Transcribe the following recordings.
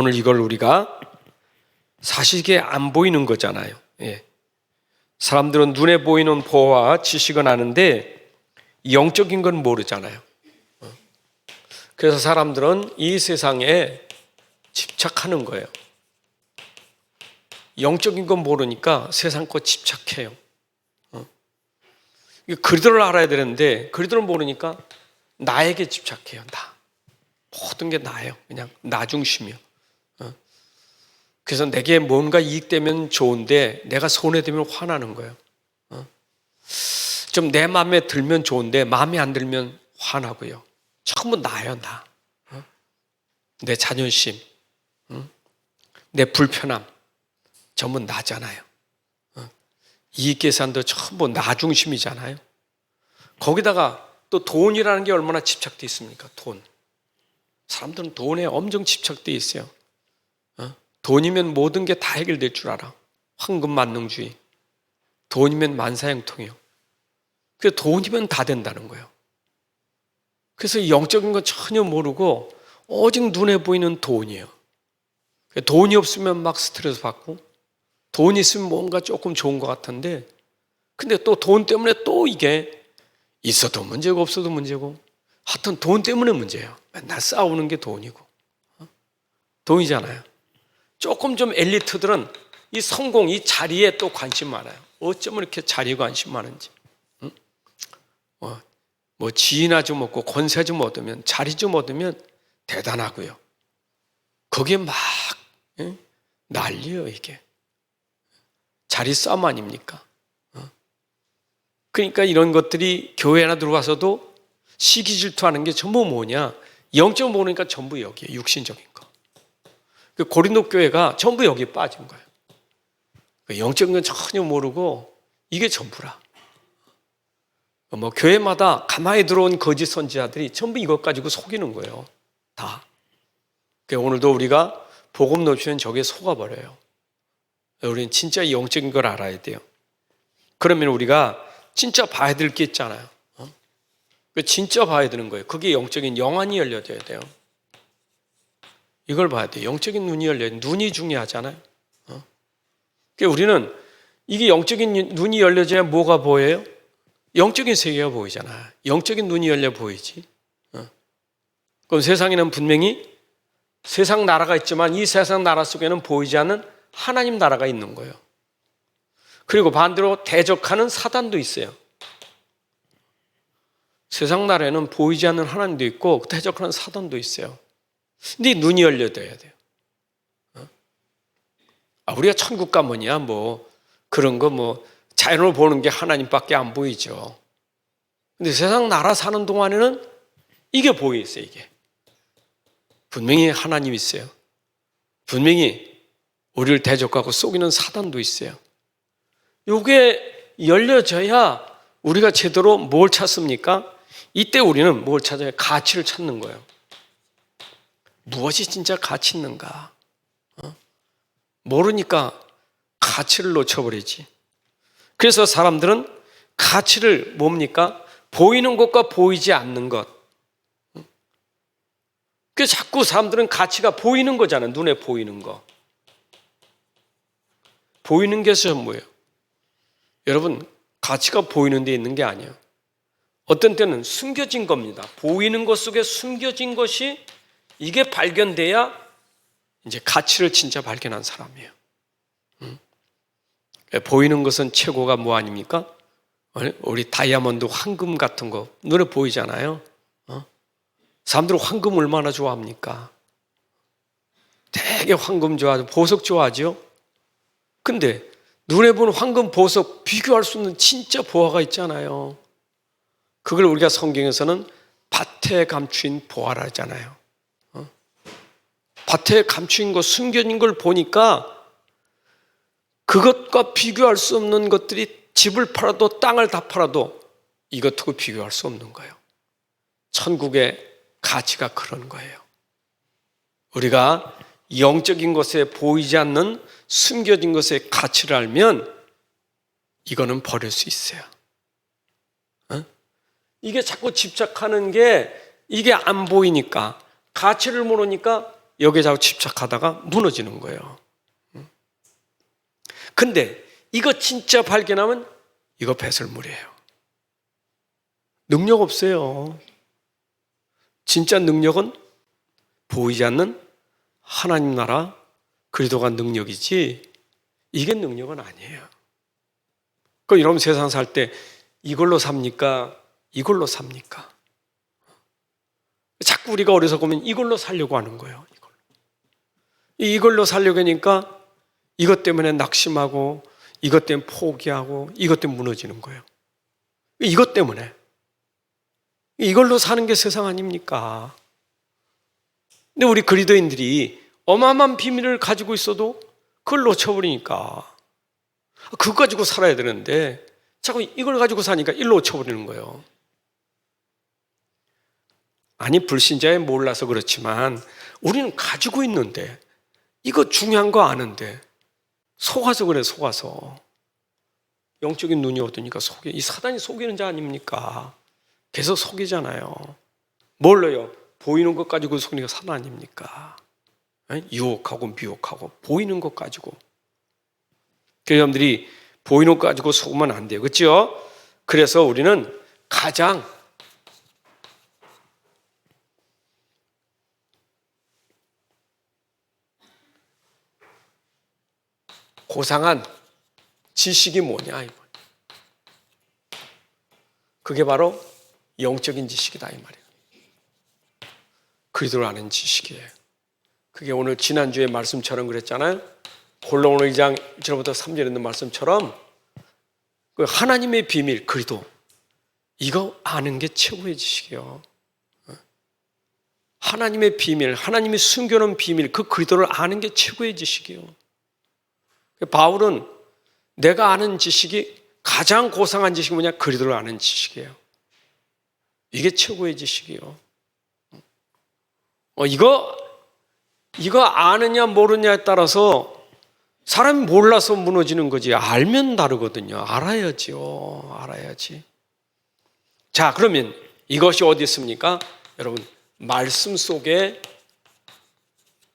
오늘 이걸 우리가 사실 이게 안 보이는 거잖아요. 예. 사람들은 눈에 보이는 보화와 지식은 아는데 영적인 건 모르잖아요. 그래서 사람들은 이 세상에 집착하는 거예요. 영적인 건 모르니까 세상 거 집착해요. 그리스도를 알아야 되는데 그리스도를 모르니까 나에게 집착해요. 나. 모든 게 나예요. 그냥 나 중심이요. 그래서 내게 뭔가 이익되면 좋은데 내가 손해되면 화나는 거예요. 좀 내 마음에 들면 좋은데 마음에 안 들면 화나고요. 전부 나예요. 나. 내 자존심, 내 불편함 전부 나잖아요. 이익계산도 전부 나 중심이잖아요. 거기다가 또 돈이라는 게 얼마나 집착되어 있습니까? 돈. 사람들은 돈에 엄청 집착되어 있어요. 돈이면 모든 게 다 해결될 줄 알아. 황금만능주의. 돈이면 만사형통이요. 그래서 돈이면 다 된다는 거예요. 그래서 영적인 건 전혀 모르고 오직 눈에 보이는 돈이에요. 돈이 없으면 막 스트레스 받고 돈이 있으면 뭔가 조금 좋은 것 같은데 근데 또 돈 때문에 또 이게 있어도 문제고 없어도 문제고 하여튼 돈 때문에 문제예요. 맨날 싸우는 게 돈이고 돈이잖아요. 조금 좀 엘리트들은 이 성공, 이 자리에 또 관심 많아요. 어쩌면 이렇게 자리에 관심 많은지. 뭐 지위나 좀 얻고 권세 좀 얻으면 자리 좀 얻으면 대단하고요. 거기에 막 난리예요 이게. 자리 싸움 아닙니까? 그러니까 이런 것들이 교회 하나 들어와서도 시기 질투하는 게 전부 뭐냐? 영적 모르니까 전부 여기에 육신적인 거. 그 고린도 교회가 전부 여기에 빠진 거예요. 영적인 건 전혀 모르고 이게 전부라. 뭐 교회마다 가만히 들어온 거짓 선지자들이 전부 이것 가지고 속이는 거예요. 다. 오늘도 우리가 복음 놓치면 저게 속아버려요. 우리는 진짜 영적인 걸 알아야 돼요. 그러면 우리가 진짜 봐야 될 게 있잖아요. 진짜 봐야 되는 거예요. 그게 영적인 영안이 열려져야 돼요. 이걸 봐야 돼요. 영적인 눈이 열려야 돼요. 눈이 중요하잖아요. 우리는 이게 영적인 눈이 열려져야 뭐가 보여요? 영적인 세계가 보이잖아요. 영적인 눈이 열려 보이지. 그럼 세상에는 분명히 세상 나라가 있지만 이 세상 나라 속에는 보이지 않는 하나님 나라가 있는 거예요. 그리고 반대로 대적하는 사단도 있어요. 세상 나라에는 보이지 않는 하나님도 있고 대적하는 사단도 있어요. 근데 눈이 열려져야 돼요. 우리가 천국 가면이야 뭐 그런 거 뭐 자연을 보는 게 하나님밖에 안 보이죠. 근데 세상 나라 사는 동안에는 이게 보이세요. 이게 분명히 하나님 있어요. 분명히 우리를 대적하고 속이는 사단도 있어요. 이게 열려져야 우리가 제대로 뭘 찾습니까? 이때 우리는 뭘 찾아요? 가치를 찾는 거예요. 무엇이 진짜 가치 있는가? 모르니까 가치를 놓쳐버리지. 그래서 사람들은 가치를 뭡니까? 보이는 것과 보이지 않는 것. 그래서 자꾸 사람들은 가치가 보이는 거잖아요. 눈에 보이는 거. 보이는 게 전부예요. 여러분, 가치가 보이는 데 있는 게 아니에요. 어떤 때는 숨겨진 겁니다. 보이는 것 속에 숨겨진 것이 이게 발견돼야 이제 가치를 진짜 발견한 사람이에요. 보이는 것은 최고가 뭐 아닙니까? 우리 다이아몬드, 황금 같은 거 눈에 보이잖아요. 사람들은 황금 얼마나 좋아합니까? 되게 황금 좋아하죠. 보석 좋아하죠. 근데 눈에 보는 황금, 보석 비교할 수 없는 진짜 보화가 있잖아요. 그걸 우리가 성경에서는 밭에 감추인 보화라 하잖아요. 밭에 감추인 거, 숨겨진 걸 보니까 그것과 비교할 수 없는 것들이 집을 팔아도 땅을 다 팔아도 이것하고 비교할 수 없는 거예요. 천국의 가치가 그런 거예요. 우리가 영적인 것에 보이지 않는 숨겨진 것의 가치를 알면 이거는 버릴 수 있어요. 이게 자꾸 집착하는 게 이게 안 보이니까 가치를 모르니까 여기에 자꾸 집착하다가 무너지는 거예요. 근데 이거 진짜 발견하면 이거 배설물이에요. 능력 없어요. 진짜 능력은 보이지 않는 하나님 나라 그리스도가 능력이지 이게 능력은 아니에요. 그 여러분 세상 살 때 이걸로 삽니까? 이걸로 삽니까? 자꾸 우리가 어리석으면 이걸로 살려고 하는 거예요. 이걸로 살려고 하니까 이것 때문에 낙심하고 이것 때문에 포기하고 이것 때문에 무너지는 거예요. 이것 때문에. 이걸로 사는 게 세상 아닙니까? 근데 우리 그리스도인들이 어마어마한 비밀을 가지고 있어도 그걸 놓쳐버리니까 그거 가지고 살아야 되는데 자꾸 이걸 가지고 사니까 일로 놓쳐버리는 거예요. 아니 불신자에 몰라서 그렇지만 우리는 가지고 있는데 이거 중요한 거 아는데 속아서 그래. 속아서 영적인 눈이 어두니까 속여. 이 사단이 속이는 자 아닙니까? 계속 속이잖아요. 뭘로요? 보이는 것 가지고 속이는 게 사단 아닙니까? 유혹하고 미혹하고 보이는 것 가지고. 여러분들이 보이는 것 가지고 속으면 안 돼요. 그렇죠? 그래서 우리는 가장 고상한 지식이 뭐냐? 그게 바로 영적인 지식이다 이 말이에요. 그리스도를 아는 지식이에요. 그게 오늘 지난주에 말씀처럼 그랬잖아요. 골로새 2장 1절부터 3절에 있는 말씀처럼 그 하나님의 비밀 그리스도 이거 아는 게 최고의 지식이에요. 하나님의 비밀, 하나님이 숨겨놓은 비밀 그 그리스도를 아는 게 최고의 지식이에요. 바울은 내가 아는 지식이 가장 고상한 지식이 뭐냐? 그리스도를 아는 지식이에요. 이게 최고의 지식이에요. 이거 아느냐 모르냐에 따라서 사람이 몰라서 무너지는 거지 알면 다르거든요. 알아야지요. 알아야지. 자, 그러면 이것이 어디 있습니까? 여러분 말씀 속에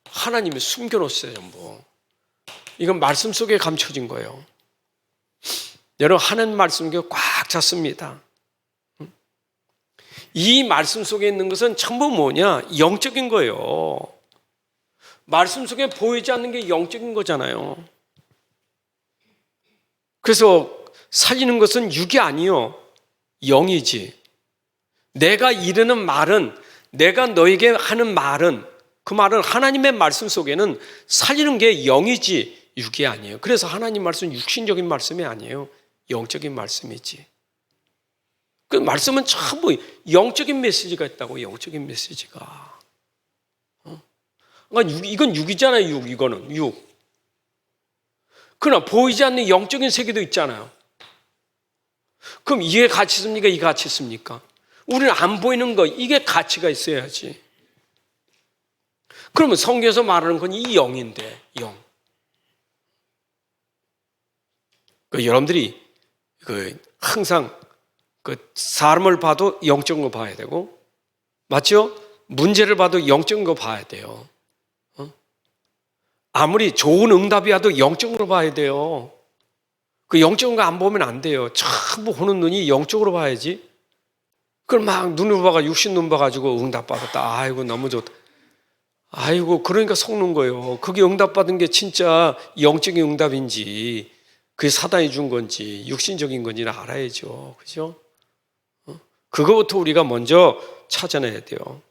하나님이 숨겨놓았어요. 전부. 이건 말씀 속에 감춰진 거예요. 여러분 하나님 말씀 속에 꽉 찼습니다. 이 말씀 속에 있는 것은 전부 뭐냐? 영적인 거예요. 말씀 속에 보이지 않는 게 영적인 거잖아요. 그래서 살리는 것은 육이 아니요 영이지. 내가 이르는 말은 내가 너에게 하는 말은 그 말은 하나님의 말씀 속에는 살리는 게 영이지 육이 아니에요. 그래서 하나님 말씀은 육신적인 말씀이 아니에요. 영적인 말씀이지. 그 말씀은 전부 영적인 메시지가 있다고. 영적인 메시지가. 그러니까 이건 육이잖아요. 이거는 육. 그러나 보이지 않는 영적인 세계도 있잖아요. 그럼 이게 가치 있습니까? 이게 가치 있습니까? 우리는 안 보이는 거 이게 가치가 있어야지. 그러면 성경에서 말하는 건 이 영인데 영. 여러분들이 항상 사람을 봐도 영적인 거 봐야 되고, 맞죠? 문제를 봐도 영적인 거 봐야 돼요. 아무리 좋은 응답이라도 영적으로 봐야 돼요. 그 영적인 거 안 보면 안 돼요. 전부 보는 눈이 영적으로 봐야지. 그걸 막 눈으로 봐가 육신 눈 봐가지고 응답 받았다. 아이고 너무 좋다. 아이고 그러니까 속는 거예요. 그게 응답 받은 게 진짜 영적인 응답인지, 그게 사단이 준 건지 육신적인 건지는 알아야죠. 그죠? 그거부터 우리가 먼저 찾아내야 돼요.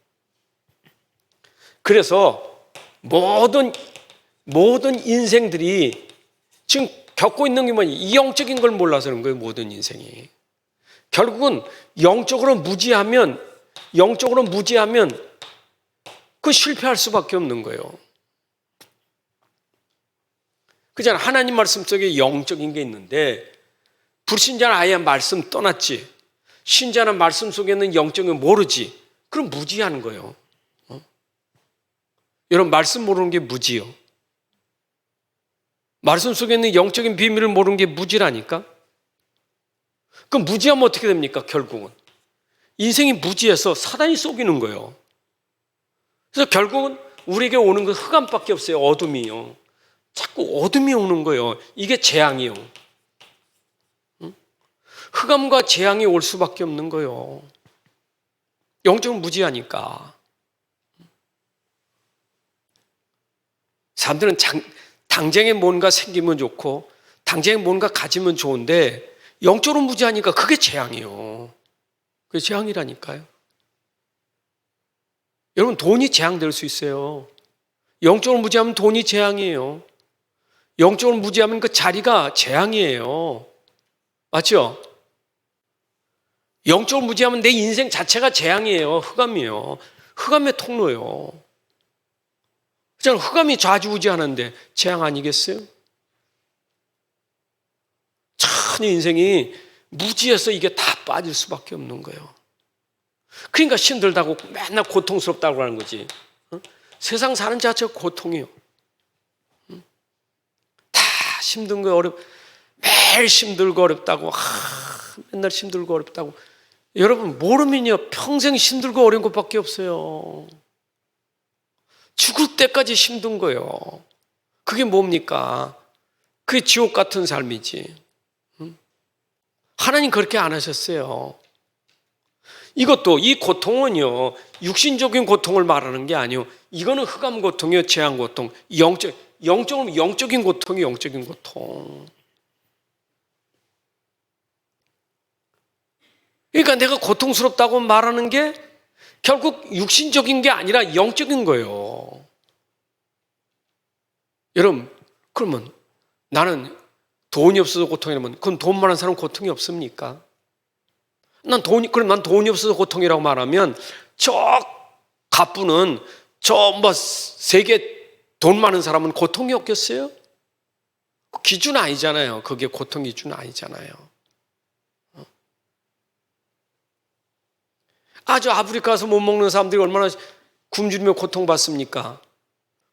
그래서 모든 인생들이 지금 겪고 있는 게 뭐냐? 이 영적인 걸 몰라서 그런 거예요. 모든 인생이. 결국은 영적으로 무지하면 그 실패할 수밖에 없는 거예요. 그잖아. 하나님 말씀 속에 영적인 게 있는데 불신자는 아예 말씀 떠났지. 신자는 말씀 속에 있는 영적인 걸 모르지. 그럼 무지하는 거예요. 여러분 말씀 모르는 게 무지요. 말씀 속에 있는 영적인 비밀을 모르는 게 무지라니까. 그럼 무지하면 어떻게 됩니까? 결국은 인생이 무지해서 사단이 속이는 거예요. 그래서 결국은 우리에게 오는 건 흑암밖에 없어요. 어둠이요. 자꾸 어둠이 오는 거예요. 이게 재앙이요. 흑암과 재앙이 올 수밖에 없는 거예요. 영적으로 무지하니까. 사람들은 당장에 뭔가 생기면 좋고 당장에 뭔가 가지면 좋은데 영적으로 무지하니까 그게 재앙이에요. 그게 재앙이라니까요. 여러분, 돈이 재앙될 수 있어요. 영적으로 무지하면 돈이 재앙이에요. 영적으로 무지하면 그 자리가 재앙이에요. 맞죠? 영적으로 무지하면 내 인생 자체가 재앙이에요. 흑암이에요. 흑암의 통로예요. 그냥 흑암이 좌지우지하는데 재앙 아니겠어요? 참 인생이 무지해서 이게 다 빠질 수밖에 없는 거예요. 그러니까 힘들다고 맨날 고통스럽다고 하는 거지. 세상 사는 자체가 고통이에요. 다 힘든 거 매일 힘들고 어렵다고, 맨날 힘들고 어렵다고. 여러분, 모르면요 평생 힘들고 어려운 것밖에 없어요. 죽을 때까지 힘든 거예요. 그게 뭡니까? 그게 지옥 같은 삶이지. 하나님 그렇게 안 하셨어요. 이것도, 이 고통은요 육신적인 고통을 말하는 게 아니에요. 이거는 흑암 고통이요, 재앙 고통. 영적인 고통이 영적인 고통. 그러니까 내가 고통스럽다고 말하는 게 결국 육신적인 게 아니라 영적인 거예요. 여러분, 그러면 나는 돈이 없어서 고통이라면 그럼 돈 많은 사람은 고통이 없습니까? 그럼 난 돈이 없어서 고통이라고 말하면 저 갑부는 세계 돈 많은 사람은 고통이 없겠어요? 기준 아니잖아요. 그게 고통 기준 아니잖아요. 아주 아프리카 가서 못 먹는 사람들이 얼마나 굶주리며 고통받습니까?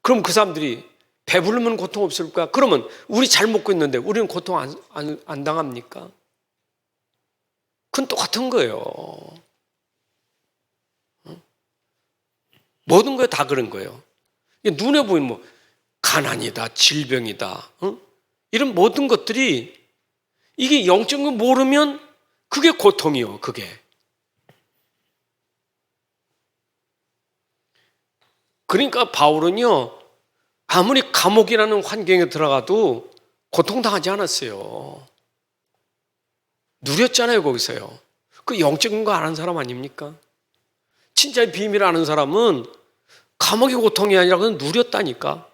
그럼 그 사람들이 배부르면 고통 없을까? 그러면 우리 잘 먹고 있는데 우리는 고통 안 당합니까? 그건 똑같은 거예요. 모든 거에 다 그런 거예요. 눈에 보이면 가난이다, 질병이다, 이런 모든 것들이 이게 영적인 거 모르면 그게 고통이요. 그게. 그러니까 바울은요 아무리 감옥이라는 환경에 들어가도 고통당하지 않았어요. 누렸잖아요. 거기서요. 그 영적인 거 아는 사람 아닙니까? 진짜 비밀을 아는 사람은 감옥의 고통이 아니라 그냥 누렸다니까.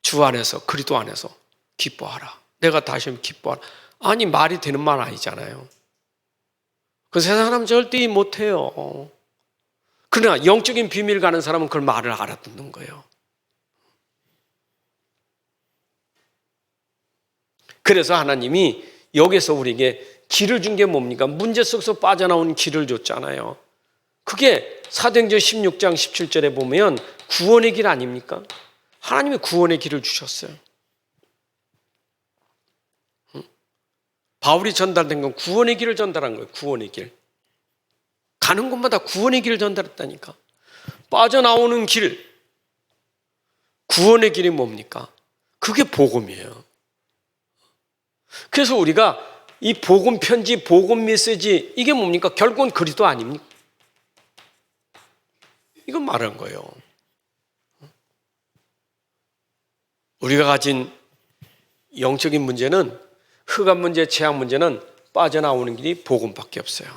주 안에서, 그리스도 안에서 기뻐하라. 내가 다시 한번 기뻐하라. 아니, 말이 되는 말 아니잖아요. 그 세상 사람 절대 못해요. 그러나 영적인 비밀을 가는 사람은 그걸 말을 알아듣는 거예요. 그래서 하나님이 여기서 우리에게 길을 준 게 뭡니까? 문제 속에서 빠져나온 길을 줬잖아요. 그게 사도행전 16장 17절에 보면 구원의 길 아닙니까? 하나님이 구원의 길을 주셨어요. 바울이 전달된 건 구원의 길을 전달한 거예요. 구원의 길. 가는 곳마다 구원의 길을 전달했다니까. 빠져나오는 길, 구원의 길이 뭡니까? 그게 복음이에요. 그래서 우리가 이 복음 편지, 복음 메시지, 이게 뭡니까? 결국은 그리스도 아닙니까? 이건 말한 거예요. 우리가 가진 영적인 문제는, 흑암 문제, 재앙 문제는 빠져나오는 길이 복음밖에 없어요.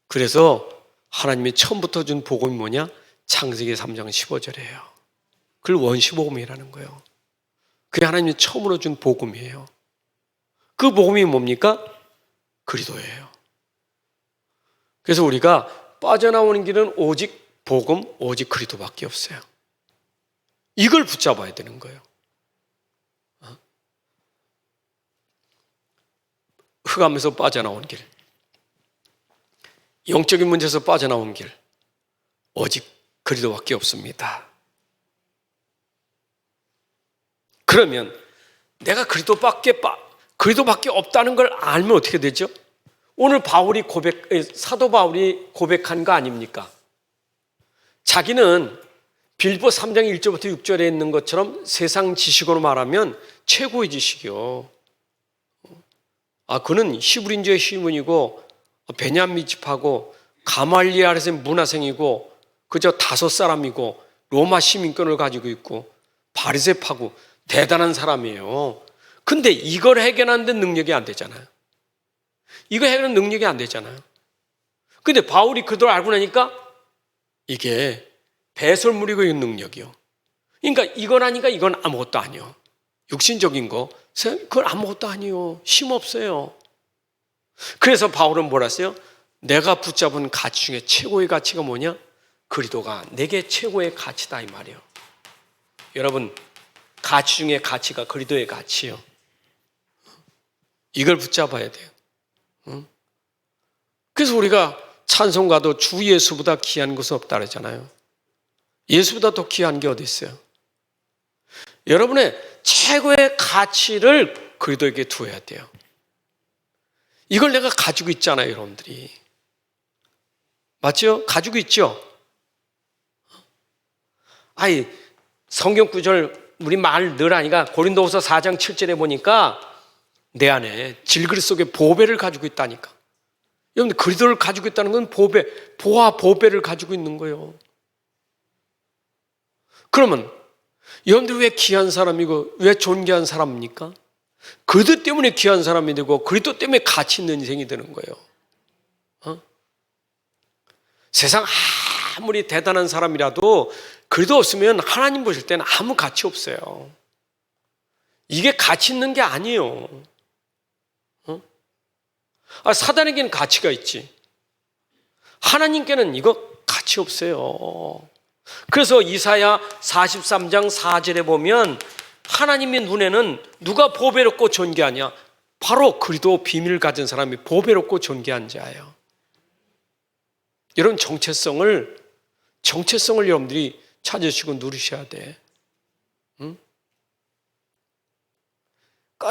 그래서 하나님이 처음부터 준 복음이 뭐냐? 창세기 3장 15절이에요. 그걸 원시복음이라는 거예요. 그게 하나님이 처음으로 준 복음이에요. 그 복음이 뭡니까? 그리스도예요. 그래서 우리가 빠져나오는 길은 오직 복음, 오직 그리스도밖에 없어요. 이걸 붙잡아야 되는 거예요. 흑암에서 빠져나온 길, 영적인 문제에서 빠져나온 길, 오직 그리스도밖에 없습니다. 그러면 내가 그리스도밖에 없다는 걸 알면 어떻게 되죠? 오늘 사도 바울이 고백한 거 아닙니까? 자기는 빌보 3장 1절부터 6절에 있는 것처럼 세상 지식으로 말하면 최고의 지식이요. 그는 히브리인의 시문이고 베냐민 집하고 가말리엘에서 문화생이고 그저 다섯 사람이고 로마 시민권을 가지고 있고 바리새파고 대단한 사람이에요. 근데 이걸 해결하는데 능력이 안 되잖아요. 이거 해결하는 능력이 안 되잖아요. 근데 바울이 그걸 알고 나니까 이게 배설물이고 이 능력이요. 그러니까 이건 아니까 이건 아무것도 아니요. 육신적인 거 그건 아무것도 아니요. 힘없어요. 그래서 바울은 뭐라 했어요? 내가 붙잡은 가치 중에 최고의 가치가 뭐냐? 그리스도가 내게 최고의 가치다 이 말이에요. 여러분, 가치 중에 가치가 그리스도의 가치요. 이걸 붙잡아야 돼요. 그래서 우리가 찬송가도 주 예수보다 귀한 것은 없다 그러잖아요. 예수보다 더 귀한 게 어디 있어요? 여러분의 최고의 가치를 그리스도에게 두어야 돼요. 이걸 내가 가지고 있잖아요, 여러분들이. 맞죠? 가지고 있죠? 성경 구절 우리 말 늘 하니까 고린도후서 4장 7절에 보니까 내 안에 질그릇 속에 보배를 가지고 있다니까. 여러분들 그리스도를 가지고 있다는 건 보화 보배를 가지고 있는 거예요. 그러면 여러분들 왜 귀한 사람이고 왜 존귀한 사람입니까? 그리스도 때문에 귀한 사람이 되고 그리스도 때문에 가치 있는 인생이 되는 거예요. 세상 아무리 대단한 사람이라도 그리스도 없으면 하나님 보실 때는 아무 가치 없어요. 이게 가치 있는 게 아니에요. 사단에게는 가치가 있지. 하나님께는 이거 가치 없어요. 그래서 이사야 43장 4절에 보면 하나님의 눈에는 누가 보배롭고 존귀하냐? 바로 그리스도 비밀을 가진 사람이 보배롭고 존귀한 자예요. 여러분 정체성을 여러분들이 찾으시고 누리셔야 돼.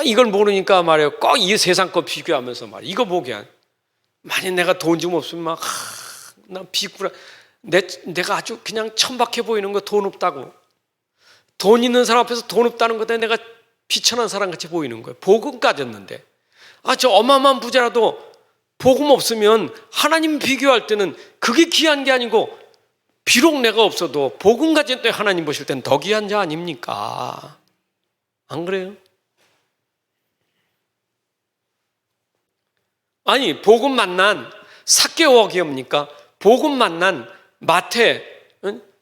이걸 모르니까 말이에요. 꼭 이 세상 거 비교하면서 말이에요. 이거 보게. 만약 내가 돈 좀 없으면 나 비구라. 내가 아주 그냥 천박해 보이는 거 돈 없다고. 돈 있는 사람 앞에서 돈 없다는 것에 내가 비천한 사람 같이 보이는 거예요. 복음 가졌는데. 저 어마어마한 부자라도 복음 없으면 하나님 비교할 때는 그게 귀한 게 아니고 비록 내가 없어도 복음 가진 때 하나님 보실 때는 더 귀한 자 아닙니까? 안 그래요? 복음 만난 삭개오가 기업입니까? 복음 만난 마태,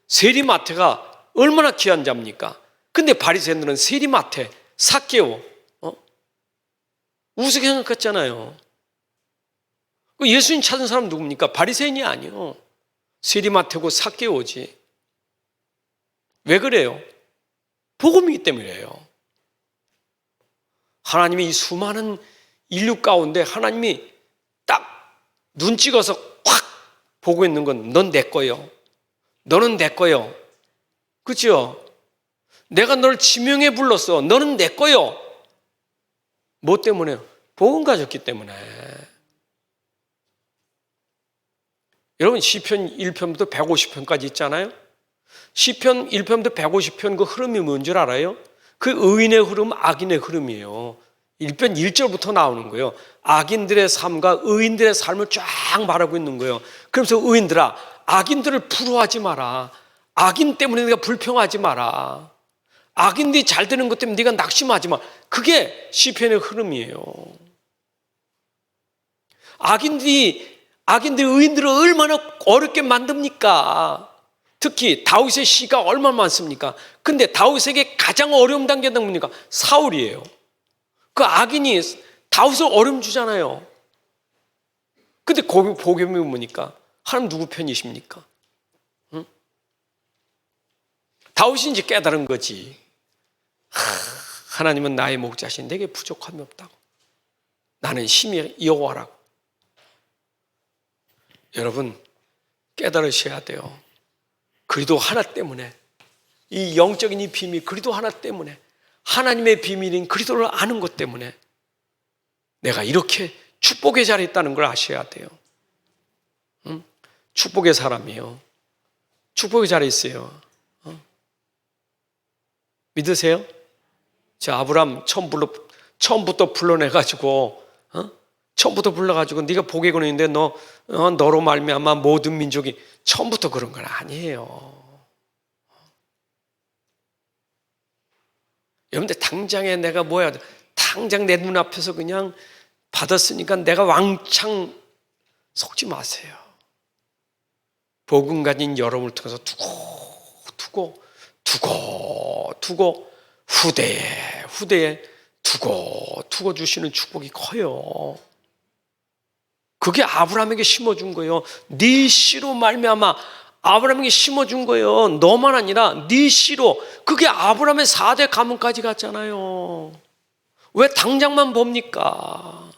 세리마태가 얼마나 귀한 자입니까? 근데 바리새인들은 세리마태, 삭개오 우습게 생각했잖아요. 예수님 찾은 사람 누굽니까? 바리새인이 아니요. 세리마태고 삭개오지. 왜 그래요? 복음이기 때문이에요. 하나님이 이 수많은 인류 가운데 하나님이 딱 눈 찍어서 확 보고 있는 건 넌 내 거요. 너는 내 거요. 그렇죠? 내가 너를 지명해 불렀어. 너는 내 거요. 뭐 때문에요? 복음 가졌기 때문에. 여러분 시편 1편부터 150편까지 있잖아요. 시편 1편부터 150편 그 흐름이 뭔지 알아요? 그 의인의 흐름, 악인의 흐름이에요. 1편 1절부터 나오는 거예요. 악인들의 삶과 의인들의 삶을 쫙 말하고 있는 거예요. 그러면서 의인들아, 악인들을 부러워하지 마라. 악인 때문에 네가 불평하지 마라. 악인들이 잘 되는 것 때문에 네가 낙심하지 마. 그게 시편의 흐름이에요. 악인들이 의인들을 얼마나 어렵게 만듭니까? 특히 다윗의 시가 얼마나 많습니까? 근데 다윗에게 가장 어려운 단계가 뭡니까? 사울이에요. 그 악인이 다윗을 어려움 주잖아요. 근데 복음이 뭡니까? 하나님 누구 편이십니까? 응? 다윗이 이제 깨달은 거지. 하나님은 나의 목자신 내게 부족함이 없다고. 나는 심히 여호와라고. 여러분 깨달으셔야 돼요. 그리스도 하나 때문에, 이 영적인 이 비밀 그리스도 하나 때문에, 하나님의 비밀인 그리스도를 아는 것 때문에 내가 이렇게 축복의 자리에 있다는 걸 아셔야 돼요. 축복의 사람이에요. 축복의 자리에 있어요. 믿으세요? 저 아브람 처음부터 불러내가지고, 처음부터 불러가지고 네가 복의 근원인데 너로 말미암아 모든 민족이, 처음부터 그런 건 아니에요. 여러분들 당장에 내가 당장 내 눈앞에서 그냥 받았으니까 내가 왕창 속지 마세요. 복음 가진 여러분을 통해서 두고 후대에 두고 주시는 축복이 커요. 그게 아브라함에게 심어준 거예요. 네 씨로 말미암아 아브라함에게 심어준 거예요. 너만 아니라 네 씨로. 그게 아브라함의 4대 가문까지 갔잖아요. 왜 당장만 봅니까?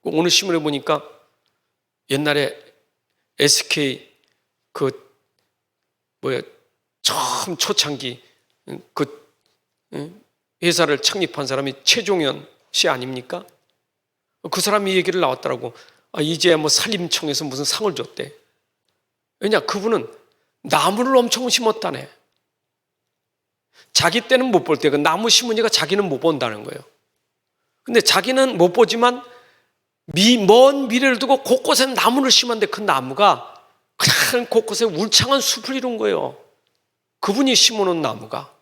오늘 신문에 보니까 옛날에 SK 처음 초창기 회사를 창립한 사람이 최종현 씨 아닙니까? 그 사람이 얘기를 나왔더라고. 이제 산림청에서 무슨 상을 줬대. 왜냐, 그분은 나무를 엄청 심었다네. 자기 때는 못 볼 때 그 나무 심으니까 자기는 못 본다는 거예요. 근데 자기는 못 보지만 먼 미래를 두고 곳곳에 나무를 심었는데 그 나무가 그냥 곳곳에 울창한 숲을 이룬 거예요. 그분이 심어놓은 나무가.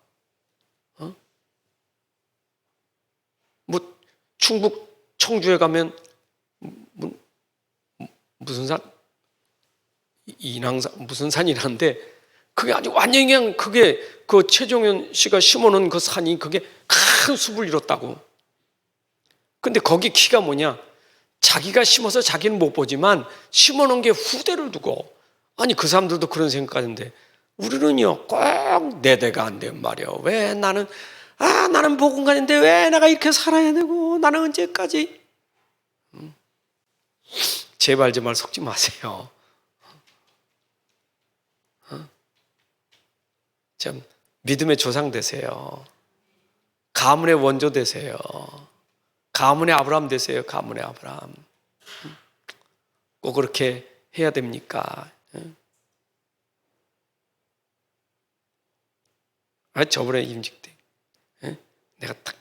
충북 청주에 가면 무슨 산? 인왕산 무슨 산이라는데 그게 아주 완전히 그냥 그게 그 최종현 씨가 심어놓은 그 산이 그게 큰 숲을 이뤘다고. 근데 거기 키가 뭐냐? 자기가 심어서 자기는 못 보지만 심어놓은 게 후대를 두고. 아니 그 사람들도 그런 생각하는데 우리는요 꼭 내 대가 안 되면 말이야. 왜 나는 복음가인데 왜 내가 이렇게 살아야 되고 나는 언제까지? 제발 속지 마세요. 참 믿음의 조상 되세요. 가문의 원조 되세요. 가문의 아브라함 되세요. 가문의 아브라함. 꼭 그렇게 해야 됩니까? 저번에 임직 때 내가 딱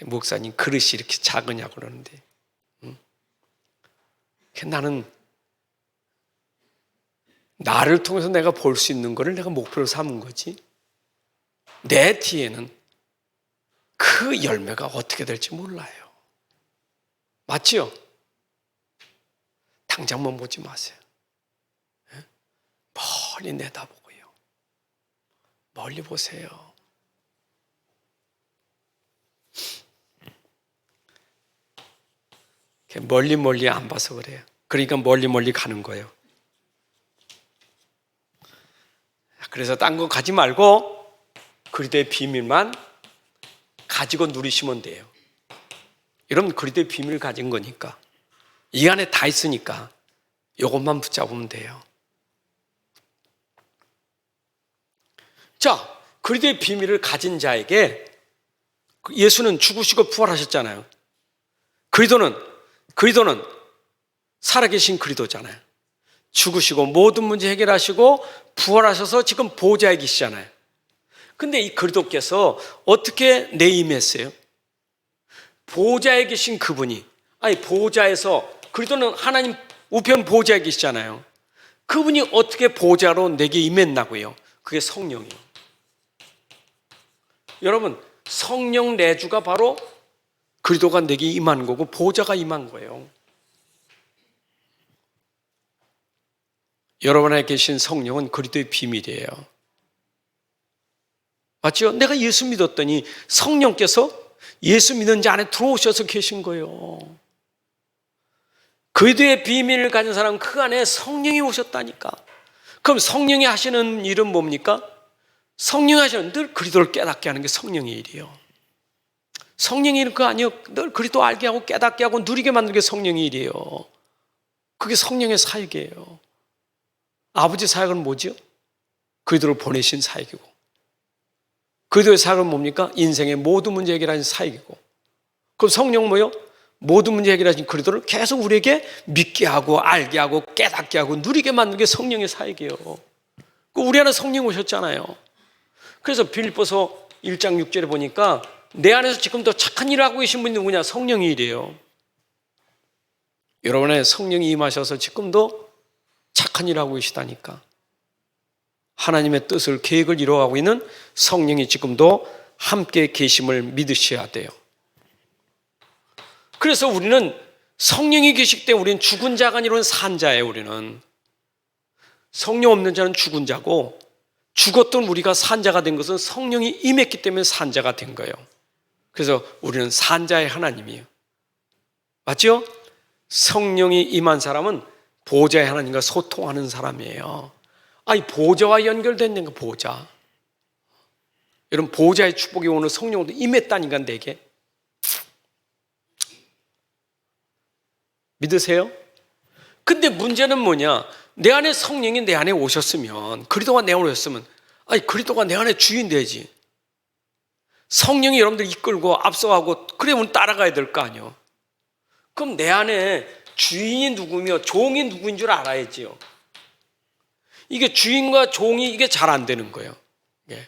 목사님 그릇이 이렇게 작으냐고 그러는데 나는 나를 통해서 내가 볼 수 있는 거를 내가 목표로 삼은 거지. 내 뒤에는 그 열매가 어떻게 될지 몰라요. 맞지요? 당장만 보지 마세요. 멀리 내다보고요. 멀리 보세요. 멀리 안 봐서 그래요. 그러니까 멀리 가는 거예요. 그래서 딴 거 가지 말고 그리스도의 비밀만 가지고 누리시면 돼요. 여러분 그리스도의 비밀을 가진 거니까 이 안에 다 있으니까 이것만 붙잡으면 돼요. 자, 그리스도의 비밀을 가진 자에게 예수는 죽으시고 부활하셨잖아요. 그리스도는 살아계신 그리스도잖아요. 죽으시고 모든 문제 해결하시고 부활하셔서 지금 보좌에 계시잖아요. 근데 이 그리스도께서 어떻게 내임했어요? 보좌에 계신 그분이, 보좌에서, 그리스도는 하나님 우편 보좌에 계시잖아요. 그분이 어떻게 보좌로 내게 임했나고요? 그게 성령이요. 여러분, 성령 내주가 바로 그리스도가 내게 임한 거고 보좌가 임한 거예요. 여러분 안에 계신 성령은 그리스도의 비밀이에요. 맞죠? 내가 예수 믿었더니 성령께서 예수 믿는 자 안에 들어오셔서 계신 거예요. 그리스도의 비밀을 가진 사람은 그 안에 성령이 오셨다니까. 그럼 성령이 하시는 일은 뭡니까? 성령이 하시는 늘 그리스도를 깨닫게 하는 게 성령의 일이에요. 성령의 일은 그거 아니에요. 늘 그리스도 알게 하고 깨닫게 하고 누리게 만드는 게 성령의 일이에요. 그게 성령의 사역이에요. 아버지 사역은 뭐죠? 그리스도를 보내신 사역이고, 그리스도의 사역은 뭡니까? 인생의 모든 문제 해결하는 사역이고. 그럼 성령 뭐요? 모든 문제 해결하신 그리스도를 계속 우리에게 믿게 하고 알게 하고 깨닫게 하고 누리게 만드는 게 성령의 사역이에요. 우리 안에 성령 오셨잖아요. 그래서 빌립보서 1장 6절에 보니까 내 안에서 지금도 착한 일을 하고 계신 분이 누구냐? 성령이 이래요. 여러분의 성령이 임하셔서 지금도 착한 일을 하고 계시다니까. 하나님의 뜻을 계획을 이루어가고 있는 성령이 지금도 함께 계심을 믿으셔야 돼요. 그래서 우리는 성령이 계시기 때문에 우리는 죽은 자가 아니라 산 자예요. 우리는 성령 없는 자는 죽은 자고 죽었던 우리가 산 자가 된 것은 성령이 임했기 때문에 산 자가 된 거예요. 그래서 우리는 산 자의 하나님이에요. 맞죠? 성령이 임한 사람은 보좌의 하나님과 소통하는 사람이에요. 아니 보좌와 연결된 거 보좌. 여러분 보좌의 축복이 오늘 성령으로 임했다니까 내게. 믿으세요? 근데 문제는 뭐냐? 내 안에 성령이 내 안에 오셨으면 그리스도가 내 안에 오셨으면 아니 그리스도가 내 안에 주인 되지. 성령이 여러분들 이끌고 앞서가고 그러면 따라가야 될 거 아니에요. 그럼 내 안에 주인이 누구며 종이 누구인 줄 알아야지요. 이게 주인과 종이 이게 잘 안 되는 거예요. 예.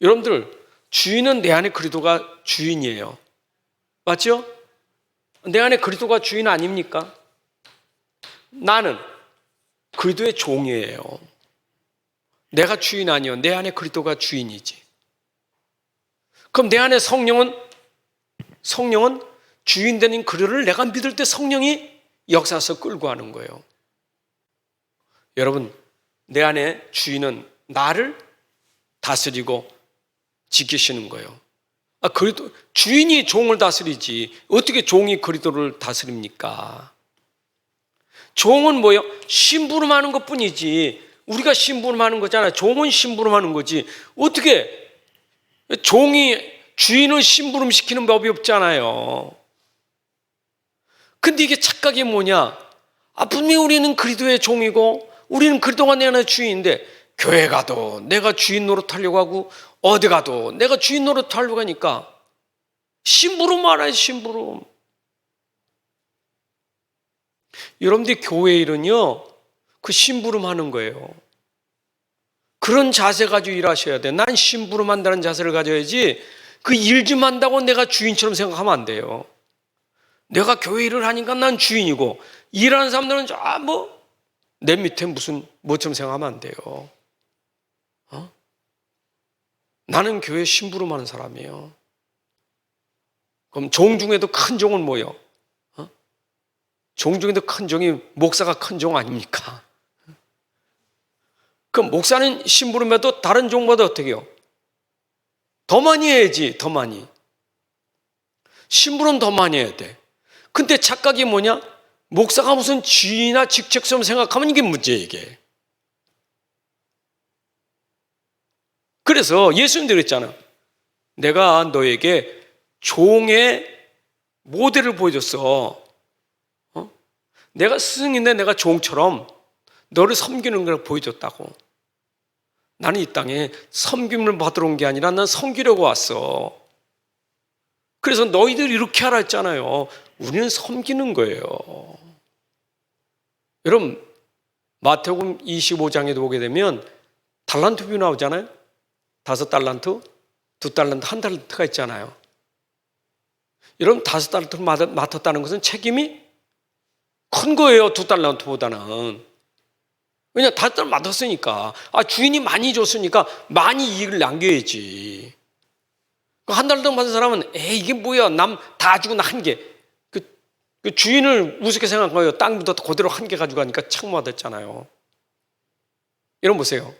여러분들 주인은 내 안에 그리스도가 주인이에요. 맞죠? 내 안에 그리스도가 주인 아닙니까? 나는 그리스도의 종이에요. 내가 주인 아니요. 내 안에 그리스도가 주인이지. 그럼 내 안에 성령은 주인 되는 그리스도를 내가 믿을 때 성령이 역사서 끌고 하는 거예요. 여러분, 내 안에 주인은 나를 다스리고 지키시는 거예요. 그리스도 주인이 종을 다스리지 어떻게 종이 그리스도를 다스립니까? 종은 뭐예요? 심부름하는 것뿐이지 우리가 심부름하는 거잖아요. 종은 심부름하는 거지 어떻게 종이 주인을 심부름시키는 법이 없잖아요. 근데 이게 착각이 뭐냐? 분명히 우리는 그리스도의 종이고 우리는 그리스도가 내 안에 주인인데 교회 가도 내가 주인 노릇하려고 하고 어디 가도 내가 주인 노릇하려고 하니까 심부름 알아요. 심부름. 여러분들이 교회 일은요 그 심부름 하는 거예요. 그런 자세 가지고 일하셔야 돼. 난 심부름 한다는 자세를 가져야지 그 일 좀 한다고 내가 주인처럼 생각하면 안 돼요. 내가 교회 일을 하니까 난 주인이고 일하는 사람들은 내 밑에 무슨 뭐처럼 생각하면 안 돼요. 나는 교회 심부름하는 사람이에요. 그럼 종 중에도 큰 종은 뭐예요? 종 중에도 큰 종이 목사가 큰 종 아닙니까? 그럼 목사는 심부름해도 다른 종보다 어떻게 해요? 더 많이 해야지. 더 많이. 심부름 더 많이 해야 돼. 근데 착각이 뭐냐? 목사가 무슨 주인이나 직책처럼 생각하면 이게 문제예요. 이게. 그래서 예수님도 그랬잖아. 내가 너에게 종의 모델을 보여줬어. 내가 스승인데 내가 종처럼 너를 섬기는 걸 보여줬다고. 나는 이 땅에 섬김을 받으러 온 게 아니라 난 섬기려고 왔어. 그래서 너희들 이렇게 하라 했잖아요. 우리는 섬기는 거예요. 여러분 마태복음 25장에도 보게 되면 달란트 비유 나오잖아요. 5달란트, 2달란트, 1달란트가 있잖아요. 여러분 5달란트를 맡았다는 것은 책임이 큰 거예요. 2달란트보다는. 왜냐 5달란트 맡았으니까 주인이 많이 줬으니까 많이 이익을 남겨야지. 1달란트 받은 사람은 이게 뭐야 남 다 주고 나 한 개. 그 주인을 우습게 생각한 거예요. 땅부터 그대로 한 개 가지고 가니까 창모하됐잖아요. 여러분 보세요.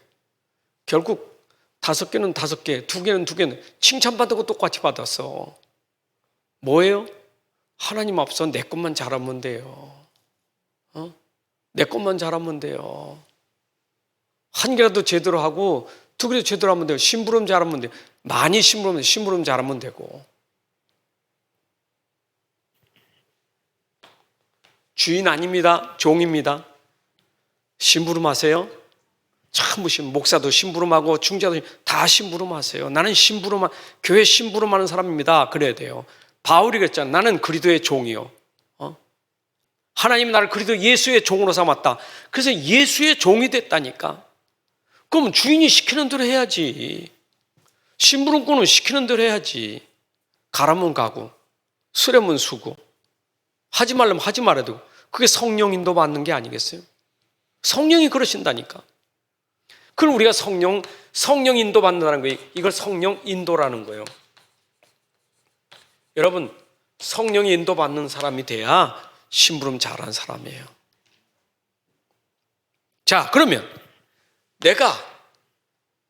결국 5개는 5개, 2개는 2개는 칭찬받고 똑같이 받았어. 뭐예요? 하나님 앞서 내 것만 잘하면 돼요. 내 것만 잘하면 돼요. 한 개라도 제대로 하고 2개라도 제대로 하면 돼요. 심부름 잘하면 돼요. 많이 심부름 잘하면 되고. 주인 아닙니다. 종입니다. 심부름하세요. 참 목사도 심부름하고 중자도 다 심부름하세요. 나는 교회 심부름하는 사람입니다. 그래야 돼요. 바울이 그랬잖아. 나는 그리스도의 종이요. 하나님이 나를 그리스도 예수의 종으로 삼았다. 그래서 예수의 종이 됐다니까. 그럼 주인이 시키는 대로 해야지. 심부름꾼은 시키는 대로 해야지. 가라면 가고, 쓰려면 쓰고, 하지 말라면 하지 말아도 그게 성령 인도 받는 게 아니겠어요? 성령이 그러신다니까. 그럼 우리가 성령 인도 받는다는 거예요. 이걸 성령 인도라는 거예요. 여러분, 성령이 인도 받는 사람이 돼야 심부름 잘한 사람이에요. 자, 그러면 내가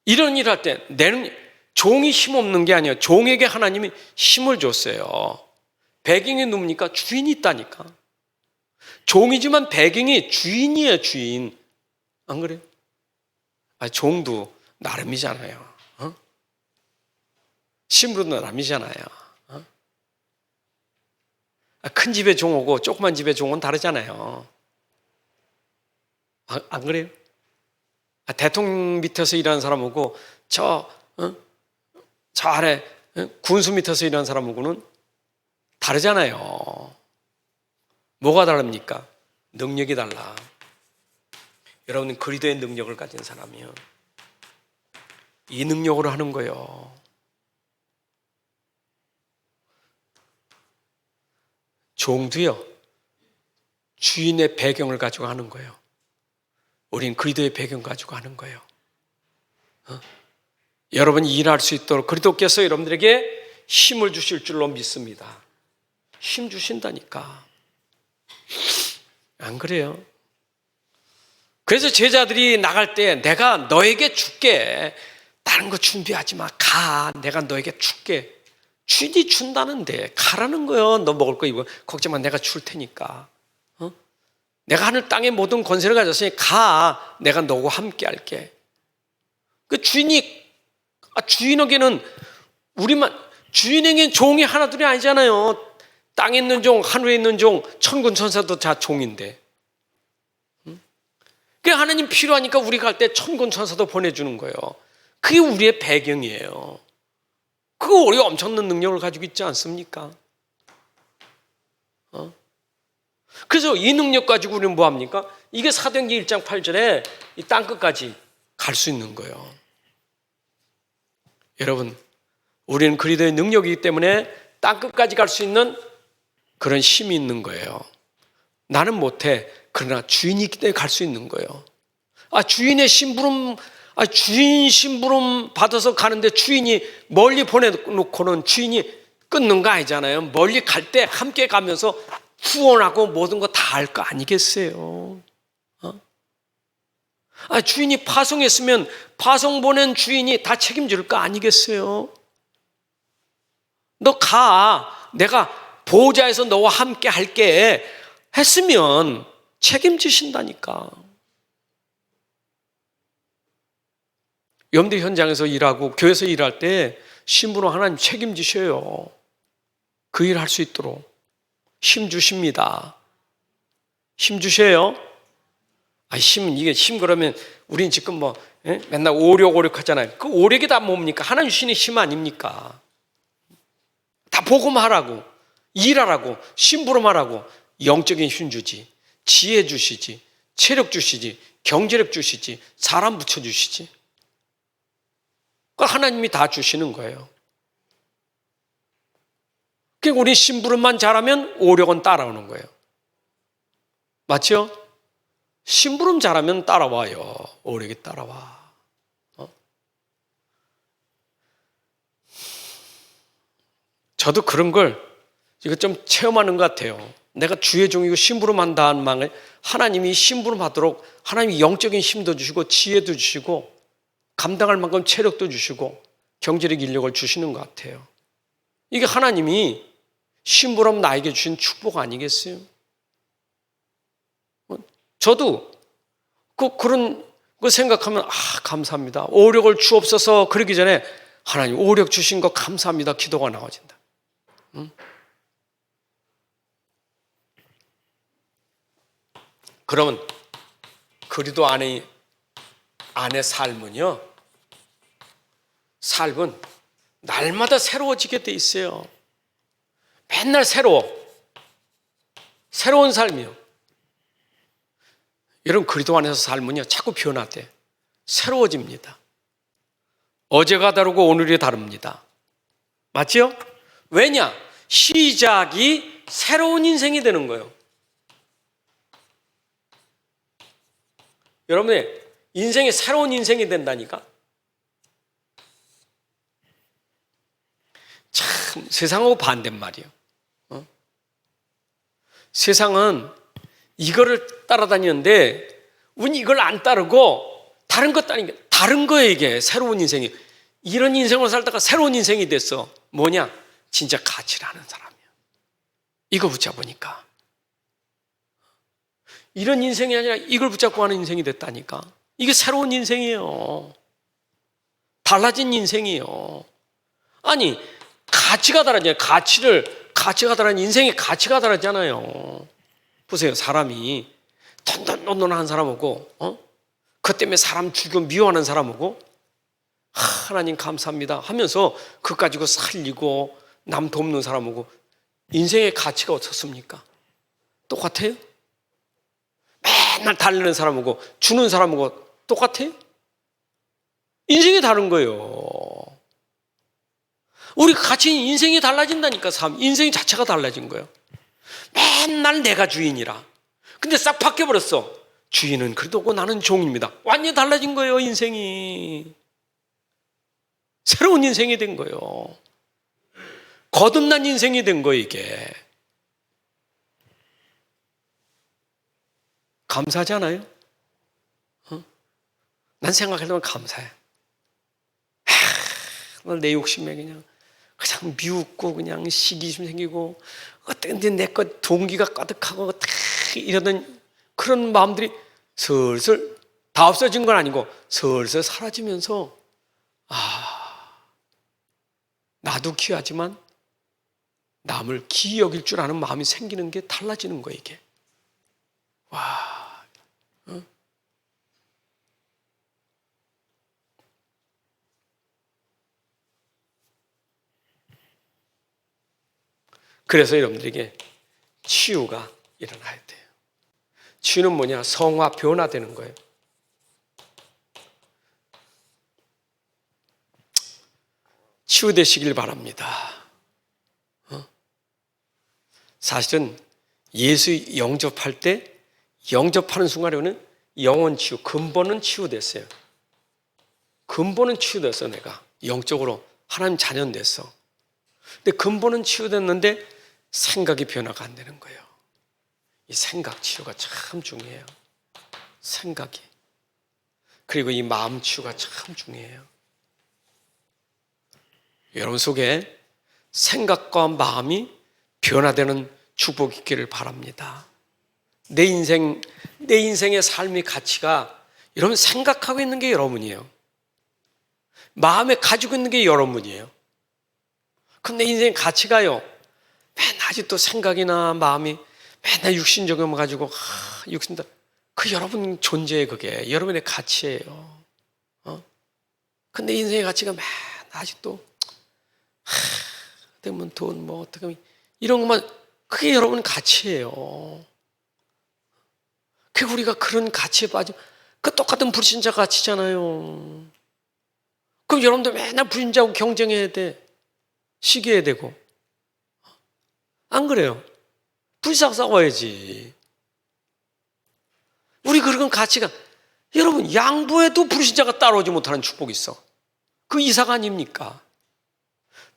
이런 일 할 때 내는 종이 힘없는 게 아니에요. 종에게 하나님이 힘을 줬어요. 배경이 누굽니까? 주인이 있다니까. 종이지만 배경이 주인이에요, 주인. 안 그래요? 종도 나름이잖아요. 심부름도 나름이잖아요. 큰 집에 종오고 조그만 집에 종은 다르잖아요. 안 그래요? 대통령 밑에서 일하는 사람하고 저 아래 군수 밑에서 일하는 사람하고는 다르잖아요. 뭐가 다릅니까? 능력이 달라. 여러분은 그리스도의 능력을 가진 사람이요. 이 능력으로 하는 거예요. 종도요, 주인의 배경을 가지고 하는 거예요. 우린 그리스도의 배경 가지고 하는 거예요. 여러분이 일할 수 있도록 그리스도께서 여러분들에게 힘을 주실 줄로 믿습니다. 힘 주신다니까. 안 그래요? 그래서 제자들이 나갈 때 내가 너에게 줄게. 다른 거 준비하지 마. 가. 내가 너에게 줄게. 주인이 준다는데 가라는 거예요. 너 먹을 거 이거 걱정 마. 내가 줄 테니까. 내가 하늘 땅의 모든 권세를 가졌으니 가. 내가 너와 함께 할게. 그 주인에게는 주인에게는 종이 하나둘이 아니잖아요. 땅에 있는 종, 하늘에 있는 종, 천군 천사도 다 종인데. 그러니까 하나님 필요하니까 우리가 갈 때 천군 천사도 보내주는 거예요. 그게 우리의 배경이에요. 그거 우리가 엄청난 능력을 가지고 있지 않습니까? 그래서 이 능력 가지고 우리는 뭐합니까? 이게 사도행전 1장 8절에 이 땅끝까지 갈 수 있는 거예요. 여러분, 우리는 그리스도의 능력이기 때문에 땅끝까지 갈 수 있는 그런 힘이 있는 거예요. 나는 못해. 그러나 주인이 있기 때문에 갈 수 있는 거예요. 주인의 심부름, 주인 심부름 받아서 가는데 주인이 멀리 보내놓고는 주인이 끊는 거 아니잖아요. 멀리 갈 때 함께 가면서 후원하고 모든 거 다 할 거 아니겠어요? 주인이 파송했으면 파송 보낸 주인이 다 책임질 거 아니겠어요? 너 가. 내가 보호자에서 너와 함께 할게. 했으면 책임지신다니까. 여러분들 현장에서 일하고 교회에서 일할 때 신부로 하나님 책임지셔요. 그 일 할 수 있도록 힘 주십니다. 힘 주셔요. 힘 그러면 우린 지금 맨날 오력 하잖아요. 그 오력이 다 뭡니까? 하나님 주시는 힘 아닙니까? 다 복음하라고, 일하라고, 심부름하라고 영적인 힘 주지, 지혜 주시지, 체력 주시지, 경제력 주시지, 사람 붙여주시지. 그걸 하나님이 다 주시는 거예요. 그러니까 우리 심부름만 잘하면 오력은 따라오는 거예요. 맞죠? 심부름 잘하면 따라와요. 오력이 따라와. 저도 그런 걸 이거 좀 체험하는 것 같아요. 내가 주의 종이고 심부름한다는 말에 하나님이 심부름하도록 하나님이 영적인 힘도 주시고 지혜도 주시고 감당할 만큼 체력도 주시고 경제력 인력을 주시는 것 같아요. 이게 하나님이 심부름 나에게 주신 축복 아니겠어요? 저도 그런 거 생각하면 감사합니다. 오력을 주옵소서. 그러기 전에 하나님 오력 주신 거 감사합니다. 기도가 나와진다. 그러면 그리스도 안의 삶은요, 삶은 날마다 새로워지게 돼 있어요. 맨날 새로운 삶이요. 여러분 그리스도 안에서 삶은요 자꾸 변화돼. 새로워집니다. 어제가 다르고 오늘이 다릅니다. 맞죠? 왜냐? 시작이 새로운 인생이 되는 거예요. 여러분의 인생이 새로운 인생이 된다니까? 참 세상하고 반대말이에요. 세상은 이거를 따라다니는데 우린 이걸 안 따르고 다른 것 따르니까 다른 거예요. 이게 새로운 인생이. 이런 인생을 살다가 새로운 인생이 됐어. 뭐냐? 진짜 가치를 아는 사람이야. 이거 붙잡으니까. 이런 인생이 아니라 이걸 붙잡고 하는 인생이 됐다니까. 이게 새로운 인생이에요. 달라진 인생이에요. 아니 가치가 다르잖아요. 가치가 다른 인생의 가치가 다르잖아요. 보세요. 사람이 던던던던한 사람하고 그 때문에 사람 죽여 미워하는 사람하고 하나님 감사합니다 하면서 그거 가지고 살리고 남 돕는 사람하고 인생의 가치가 어떻습니까? 똑같아요? 맨날 달리는 사람하고 주는 사람하고 똑같아요? 인생이 다른 거예요. 우리 같이 인생이 달라진다니까. 인생 자체가 달라진 거예요. 맨날 내가 주인이라. 근데 싹 바뀌어버렸어. 주인은 그래도 나는 종입니다. 완전히 달라진 거예요. 인생이. 새로운 인생이 된 거예요. 거듭난 인생이 된 거예요. 이게. 감사하지 않아요? 난 생각할 때만 감사해. 내 욕심에 그냥 미웃고 그냥 시기심 생기고 어떻게 내 것 동기가 가득하고 이러던 그런 마음들이 슬슬 다 없어진 건 아니고 슬슬 사라지면서 나도 귀하지만 남을 귀히 여길 줄 아는 마음이 생기는 게 달라지는 거예요. 이게. 와. 그래서 여러분들에게 치유가 일어나야 돼요. 치유는 뭐냐? 성화, 변화되는 거예요. 치유되시길 바랍니다. 사실은 예수 영접할 때 영접하는 순간에는 영혼 치유, 근본은 치유됐어요. 근본은 치유됐어. 내가 영적으로 하나님 자녀 됐어. 근데 근본은 치유됐는데 생각이 변화가 안 되는 거예요. 이 생각 치유가 참 중요해요. 생각이. 그리고 이 마음 치유가 참 중요해요. 여러분 속에 생각과 마음이 변화되는 축복이 있기를 바랍니다. 내 인생의 삶의 가치가 여러분 생각하고 있는 게 여러분이에요. 마음에 가지고 있는 게 여러분이에요. 그럼 내 인생의 가치가요. 맨날 아직도 생각이나 마음이 맨날 육신적인 가지고 육신다. 그 여러분 존재의 그게 여러분의 가치예요. 근데 인생의 가치가 맨날 아직도 되면 돈 뭐 어떻게 하면 이런 것만 그게 여러분 가치예요. 그 우리가 그런 가치에 빠져 그 똑같은 불신자 가치잖아요. 그럼 여러분들 맨날 불신자하고 경쟁해야 돼. 시기해야 되고. 안 그래요? 불신자하고 싸워야지. 우리 그런 가치가 여러분 양보해도 불신자가 따라오지 못하는 축복이 있어. 그 이사가 아닙니까?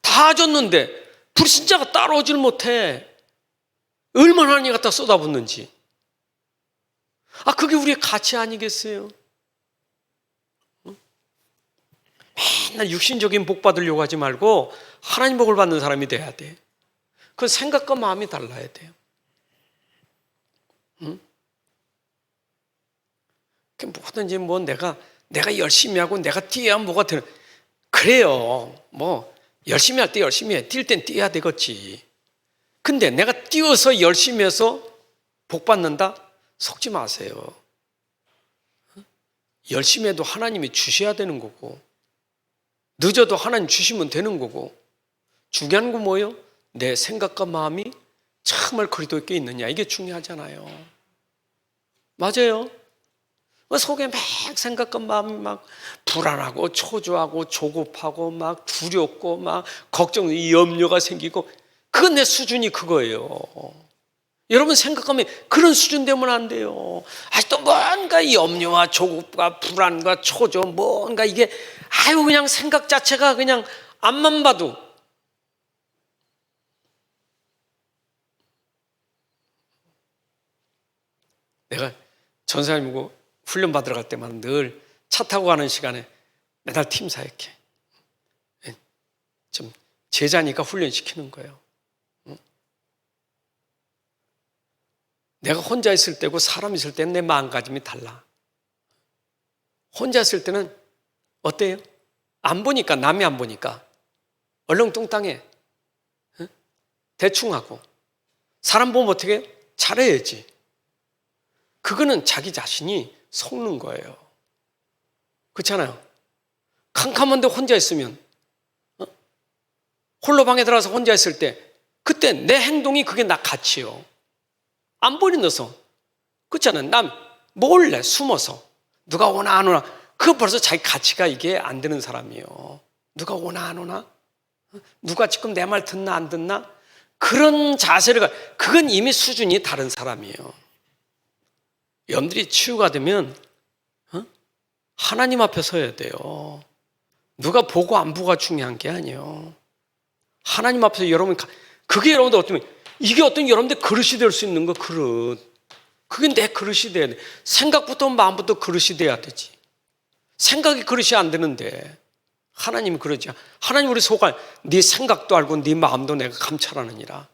다 줬는데 불신자가 따라오질 못해. 얼마나 하나님 갖다 쏟아붓는지. 그게 우리의 가치 아니겠어요? 맨날 육신적인 복 받으려고 하지 말고 하나님 복을 받는 사람이 돼야 돼. 그 생각과 마음이 달라야 돼요. 뭐든지 뭐 내가 열심히 하고 내가 뛰어야 뭐가 되는. 그래요. 뭐 열심히 할 때 열심히 해. 뛸 땐 뛰어야 되겠지. 근데 내가 뛰어서 열심히 해서 복 받는다? 속지 마세요. 열심히 해도 하나님이 주셔야 되는 거고 늦어도 하나님 주시면 되는 거고 중요한 건 뭐예요? 내 생각과 마음이 정말 그리스도 있게 있느냐, 이게 중요하잖아요. 맞아요. 속에 막 생각과 마음이 막 불안하고 초조하고 조급하고 막 두렵고 막 걱정, 이 염려가 생기고, 그건 내 수준이 그거예요. 여러분 생각하면 그런 수준 되면 안 돼요. 아직도 뭔가 이 염려와 조급과 불안과 초조, 뭔가 이게 그냥 생각 자체가 그냥 앞만 봐도 내가 전사님이고 훈련 받으러 갈 때마다 늘 차 타고 가는 시간에 매달 팀 사역해. 좀 제자니까 훈련시키는 거예요. 내가 혼자 있을 때고 사람 있을 때는 내 마음가짐이 달라. 혼자 있을 때는 어때요? 안 보니까, 남이 안 보니까 얼렁뚱땅해. 대충 하고. 사람 보면 어떻게 해요? 잘해야지. 그거는 자기 자신이 속는 거예요. 그렇잖아요. 캄캄한데 혼자 있으면, 홀로 방에 들어가서 혼자 있을 때, 그때 내 행동이 그게 나 같이요. 안 버리면서, 그렇잖아요. 난 몰래 숨어서 누가 오나 안 오나, 그거 벌써 자기 가치가 이게 안 되는 사람이에요. 누가 오나 안 오나, 누가 지금 내 말 듣나 안 듣나, 그런 자세를 그건 이미 수준이 다른 사람이에요. 여러분들이 치유가 되면 하나님 앞에 서야 돼요. 누가 보고 안 보고가 중요한 게 아니에요. 하나님 앞에서 여러분, 그게 여러분들 어쩌면 이게 어떤 여러분들 그릇이 될 수 있는 거, 그릇. 그게 내 그릇이 돼야 돼. 생각부터 마음부터 그릇이 돼야 되지. 생각이 그릇이 안 되는데 하나님이 그러지. 하나님 우리 속알, 네 생각도 알고 네 마음도 내가 감찰하느니라.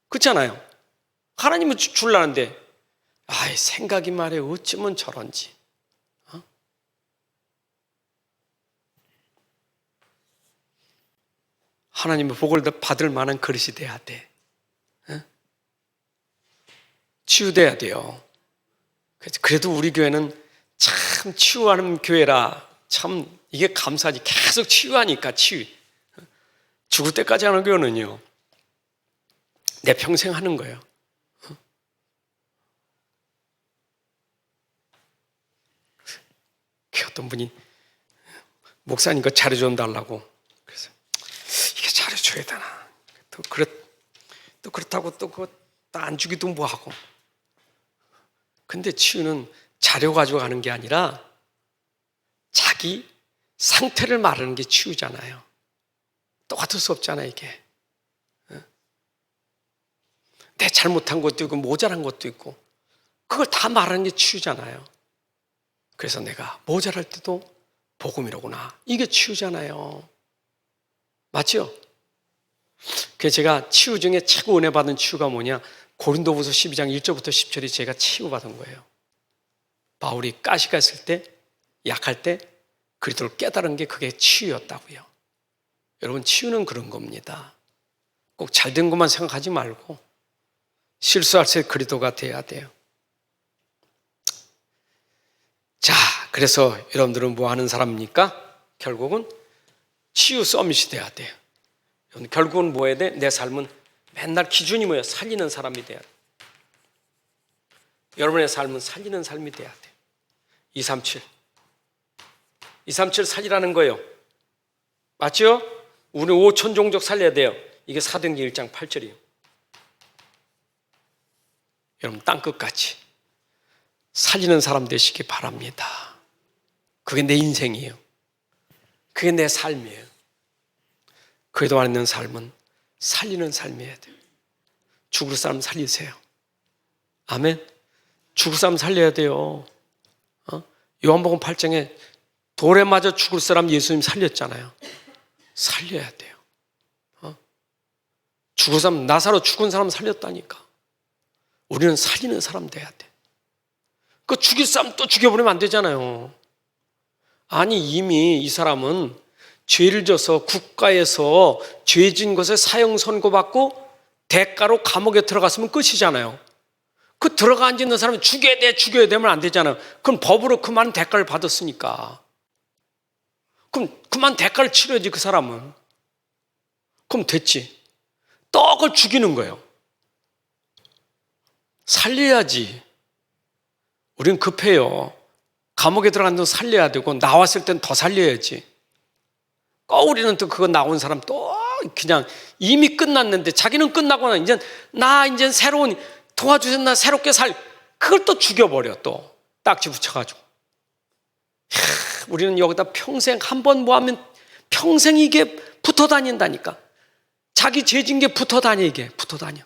그렇잖아요. 하나님은 줄라는데 생각이 말해 어쩌면 저런지. 하나님의 복을 받을 만한 그릇이 돼야 돼. 치유돼야 돼요. 그래도 우리 교회는 참 치유하는 교회라 참 이게 감사하지. 계속 치유하니까 치유. 죽을 때까지 하는 교회는요, 내 평생 하는 거예요. 어떤 분이 목사님 거 자료 좀 달라고, 그래서 이게 자료 줘야 되나, 또 그렇다고 또 그거 안 주기도 뭐하고. 근데 치유는 자료 가지고 가는 게 아니라 자기 상태를 말하는 게 치유잖아요. 똑같을 수 없잖아요, 이게. 내 잘못한 것도 있고 모자란 것도 있고, 그걸 다 말하는 게 치유잖아요. 그래서 내가 모자랄 때도 복음이로구나, 이게 치유잖아요. 맞죠? 그래서 제가 치유 중에 최고 은혜 받은 치유가 뭐냐, 고린도후서 12장 1절부터 10절이 제가 치유받은 거예요. 바울이 가시가 있을 때, 약할 때 그리스도를 깨달은 게 그게 치유였다고요. 여러분, 치유는 그런 겁니다. 꼭 잘된 것만 생각하지 말고 실수할 때 그리스도가 돼야 돼요. 자, 그래서 여러분들은 뭐 하는 사람입니까? 결국은 치유 서밋이 돼야 돼요. 결국은 뭐 해야 돼? 내 삶은 맨날 기준이 뭐예요? 살리는 사람이 돼야 돼. 여러분의 삶은 살리는 삶이 돼야 돼. 237 살리라는 거예요. 맞죠? 우리 5천 종족 살려야 돼요. 이게 사도행전 1장 8절이에요. 여러분, 땅끝까지 살리는 사람 되시기 바랍니다. 그게 내 인생이에요. 그게 내 삶이에요. 그래도 안 있는 삶은 살리는 삶이어야 돼요. 죽을 사람 살리세요. 아멘. 죽을 사람 살려야 돼요. 요한복음 8장에 돌에 맞아 죽을 사람 예수님 살렸잖아요. 살려야 돼요. 죽을 사람, 나사로 죽은 사람 살렸다니까. 우리는 살리는 사람 돼야 돼. 그 죽일 사람 또 죽여버리면 안 되잖아요. 아니, 이미 이 사람은 죄를 져서 국가에서 죄 진 것에 사형 선고받고 대가로 감옥에 들어갔으면 끝이잖아요. 그 들어가 앉아있는 사람이 죽여야 되면 안 되잖아요. 그럼 법으로 그만 대가를 받았으니까. 그럼 그만 대가를 치러야지, 그 사람은. 그럼 됐지. 떡을 죽이는 거예요. 살려야지. 우린 급해요. 감옥에 들어간 돈 살려야 되고 나왔을 땐 더 살려야지. 우리는 또 그거 나온 사람 또 그냥 이미 끝났는데 자기는 끝나거나 이제 새로운 도와주세요, 나 새롭게 그걸 또 죽여버려. 또 딱지 붙여가지고. 우리는 여기다 평생 한 번 뭐 하면 평생 이게 붙어 다닌다니까. 자기 죄진 게 붙어 다녀. 이게 붙어 다녀.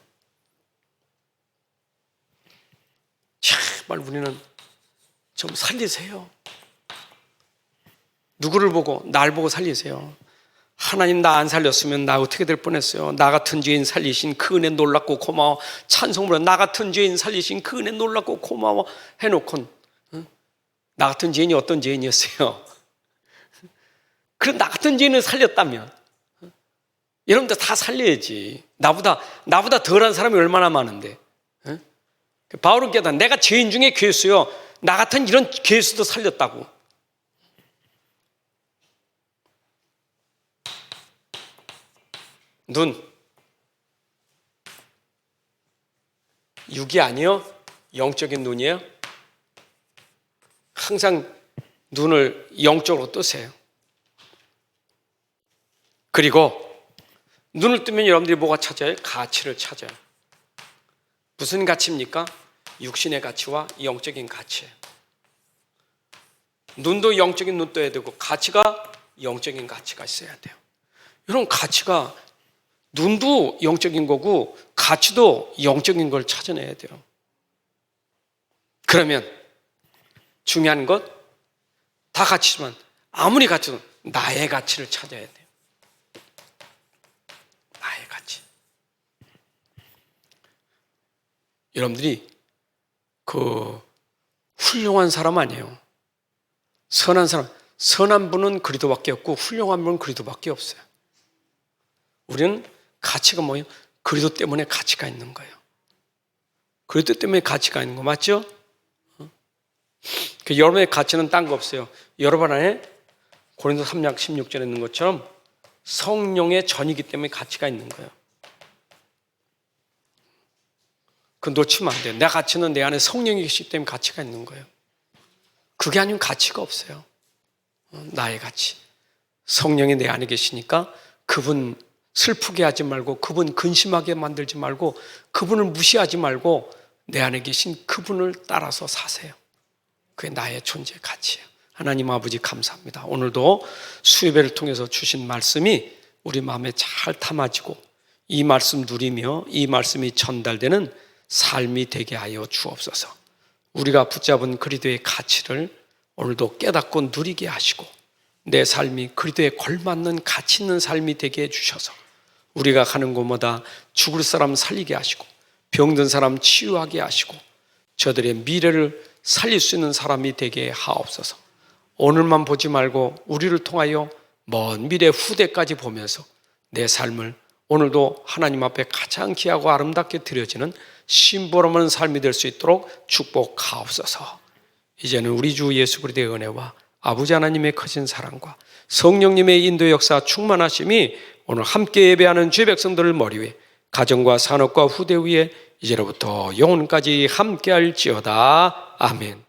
제발 우리는 좀 살리세요. 누구를 보고? 날 보고 살리세요. 하나님, 나 안 살렸으면 나 어떻게 될 뻔했어요. 나 같은 죄인 살리신 그 은혜 놀랍고 고마워. 찬송으로 나 같은 죄인 살리신 그 은혜 놀랍고 고마워 해놓고, 나 같은 죄인이 어떤 죄인이었어요? 그럼 나 같은 죄인을 살렸다면 여러분들 다 살려야지. 나보다 덜한 사람이 얼마나 많은데. 바울은 깨닫 내가 죄인 중에 괴수요, 나 같은 이런 괴수도 살렸다고. 눈, 육이 아니요? 영적인 눈이에요? 항상 눈을 영적으로 뜨세요. 그리고 눈을 뜨면 여러분들이 뭐가 찾아요? 가치를 찾아요. 무슨 가치입니까? 육신의 가치와 영적인 가치예요. 눈도 영적인 눈 떠야 되고 가치가 영적인 가치가 있어야 돼요. 이런 가치가, 눈도 영적인 거고 가치도 영적인 걸 찾아내야 돼요. 그러면 중요한 것 다 가치지만 아무리 가치도 나의 가치를 찾아야 돼요. 나의 가치. 여러분들이 훌륭한 사람 아니에요. 선한 사람. 선한 분은 그리도밖에 없고 훌륭한 분은 그리도밖에 없어요. 우리는 가치가 뭐예요? 그리도 때문에 가치가 있는 거예요. 그리도 때문에 가치가 있는 거 맞죠? 여러분의 가치는 딴 거 없어요. 여러분 안에 고린도 3장 16절에 있는 것처럼 성령의 전이기 때문에 가치가 있는 거예요. 그거 놓치면 안 돼요. 내 가치는 내 안에 성령이 계시기 때문에 가치가 있는 거예요. 그게 아니면 가치가 없어요. 나의 가치. 성령이 내 안에 계시니까 그분 슬프게 하지 말고, 그분 근심하게 만들지 말고, 그분을 무시하지 말고 내 안에 계신 그분을 따라서 사세요. 그게 나의 존재의 가치예요. 하나님 아버지 감사합니다. 오늘도 수요배를 통해서 주신 말씀이 우리 마음에 잘 담아지고 이 말씀 누리며 이 말씀이 전달되는 삶이 되게 하여 주옵소서. 우리가 붙잡은 그리스도의 가치를 오늘도 깨닫고 누리게 하시고 내 삶이 그리스도에 걸맞는 가치 있는 삶이 되게 해주셔서 우리가 가는 곳마다 죽을 사람 살리게 하시고 병든 사람 치유하게 하시고 저들의 미래를 살릴 수 있는 사람이 되게 하옵소서. 오늘만 보지 말고 우리를 통하여 먼 미래 후대까지 보면서 내 삶을 오늘도 하나님 앞에 가장 귀하고 아름답게 드려지는 심보름 없는 삶이 될 수 있도록 축복하옵소서. 이제는 우리 주 예수 그리스도의 은혜와 아버지 하나님의 크신 사랑과 성령님의 인도 역사 충만하심이 오늘 함께 예배하는 주의 백성들을 머리 위에 가정과 산업과 후대 위에 이제로부터 영혼까지 함께할지어다. 아멘.